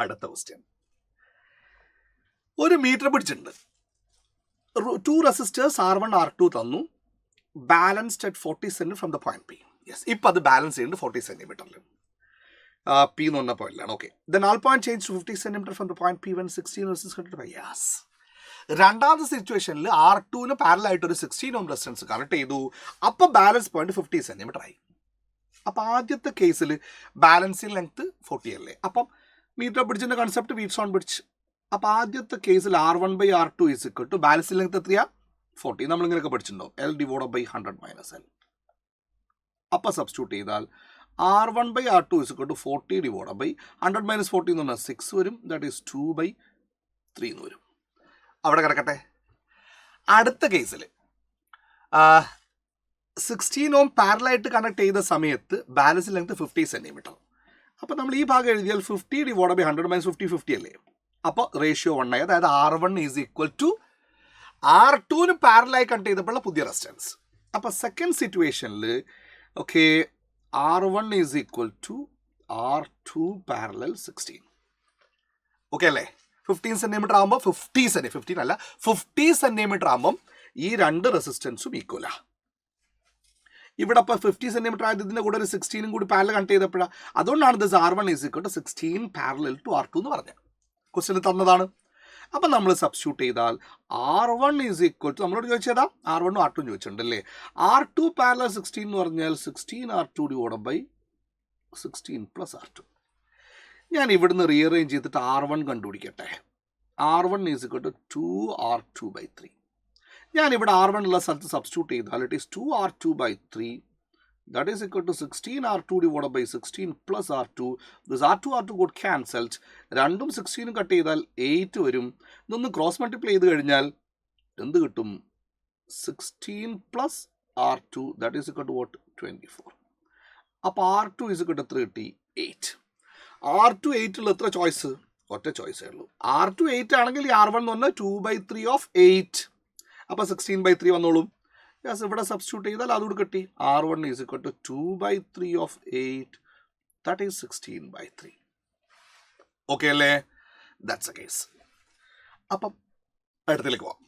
അടുത്ത ക്വസ്റ്റ്യൻ. ഒരു മീറ്റർ പിടിച്ചിട്ടുണ്ട്. 2 റെസിസ്റ്റേഴ്സ് R1 R2 തന്നു. Balanced at 40 centimetre from the point P. Yes, ഇപ്പം അത് ബാലൻസ് ചെയ്യുന്നുണ്ട് 40 സെൻറ്റിമീറ്ററിൽ. പി എന്ന് പറഞ്ഞ പോയിന്റിലാണ്. Okay, then all point change to 50 centimetre from the point P when 16 resistance. Yes, രണ്ടാമത്തെ സിറ്റുവേഷനിൽ R2 പാരലായിട്ട് ഒരു 16 ഓം റെസിസ്റ്റൻസ് കണക്ട് ചെയ്തു. അപ്പം ബാലൻസ് പോയിന്റ് 50 സെൻറ്റിമീറ്റർ ആയി. അപ്പം ആദ്യത്തെ കേസിൽ ബാലൻസിങ് ലെങ്ത് 40 അല്ലേ. അപ്പം മീറ്റർ ബ്രിഡ്ജിൻ്റെ കൺസെപ്റ്റ് വീറ്റ്സ് ഓൺ ബ്രിഡ്ജ്. അപ്പം ആദ്യത്തെ കേസിൽ R1/R2 is equal to balancing length എത്രയാ? 40. നമ്മളിങ്ങനെയൊക്കെ പഠിച്ചിട്ടുണ്ടാവും, L/100/100 - L. അപ്പം സബ്സ്റ്റിറ്റ്യൂട്ട് ചെയ്താൽ R1/R2 ഈസ് ഇക്വൽ ടു 40/100 - 40 എന്ന് പറഞ്ഞാൽ 6 വരും. ദാറ്റ് ഈസ് 2/3 എന്ന് വരും. അവിടെ കിടക്കട്ടെ. അടുത്ത കേസിൽ 16 ഓം പാരലായിട്ട് കണക്ട് ചെയ്ത സമയത്ത് ബാലൻസ് ലെങ്ത് 50 സെൻറ്റിമീറ്റർ. അപ്പോൾ നമ്മൾ ഈ ഭാഗം എഴുതിയാൽ 50/100 - 50 50 അല്ലേ. അപ്പോൾ റേഷ്യോ 1 ആയി. അതായത് R1 is equal to R2 പാരലായി കണക്ട് ചെയ്തപ്പോഴുള്ള പുതിയ റെസിസ്റ്റൻസ്. അപ്പോൾ സെക്കൻഡ് സിറ്റുവേഷനിൽ okay R1 is equal to R2 പാരലൽ 16. ഓക്കെ അല്ലേ. 15 സെൻറ്റിമീറ്റർ ആകുമ്പോൾ 50 സെൻറ്റിമീറ്റർ ആകുമ്പം ഈ രണ്ട് റെസിസ്റ്റൻസും ഈക്വലാണ്. ഇവിടെ ഇപ്പോൾ 50 സെൻറ്റിമീറ്റർ ആയത് ഇതിൻ്റെ കൂടെ ഒരു 16 കൂടി പാരലൽ കണക്ട് ചെയ്തപ്പോഴാണ്. അതുകൊണ്ടാണ് this R1 is equal to 16 parallel to R2 എന്ന് പറഞ്ഞത്. ക്വസ്റ്റ്യൻ തന്നതാണ്. അപ്പം നമ്മൾ സബ്സ്റ്റിറ്റ്യൂട്ട് ചെയ്താൽ R1 ഈസ് ഈക്വൽ ടു, നമ്മളോട് ചോദിച്ചതാ R1 ഉം R2 ചോദിച്ചിട്ടുണ്ട് അല്ലേ. R2 പാരലൽ 16 എന്ന് പറഞ്ഞാൽ 16R2/16 + R2. ഞാൻ ഇവിടുന്ന് റീഅറേഞ്ച് ചെയ്തിട്ട് R1 കണ്ടുപിടിക്കട്ടെ. R1 is equal to 2R2/3. ഞാനിവിടെ R1 ഉള്ള സ്ഥലത്ത് സബ്സ്റ്റിറ്റ്യൂട്ട് ചെയ്താൽ it is 2R2/3. That is equal to 16R2/16 + R2. This R2 got cancelled. 2ഉം 16ഉം കട്ട് ചെയ്താൽ 8 വരും. ഇതൊന്ന് ക്രോസ് മൾട്ടിപ്ലൈ ചെയ്ത് കഴിഞ്ഞാൽ എന്ത് കിട്ടും? 16 + R2 that is equal to what? 24. അപ്പോൾ R2 ഈസ് ഈക്വൽ ടു എത്ര കിട്ടി? 8. R2 8 എത്ര ചോയ്സ്? ഒറ്റ ചോയ്സേ ഉള്ളൂ. R2 8 ആണെങ്കിൽ ഈ R1 എന്ന് പറഞ്ഞാൽ 2/3 ഓഫ് 8. അപ്പോൾ 16/3 വന്നോളും. യെസ്, ഇവിടെ സബ്സ്റ്റിറ്റ്യൂട്ട് ചെയ്താൽ അതുകൂടി കിട്ടി. R1 is equal to 2/3 of 8 that is 16/3. Okay അല്ലേ? That's a case. അപ്പം അടുത്തിലേക്ക് പോവാം.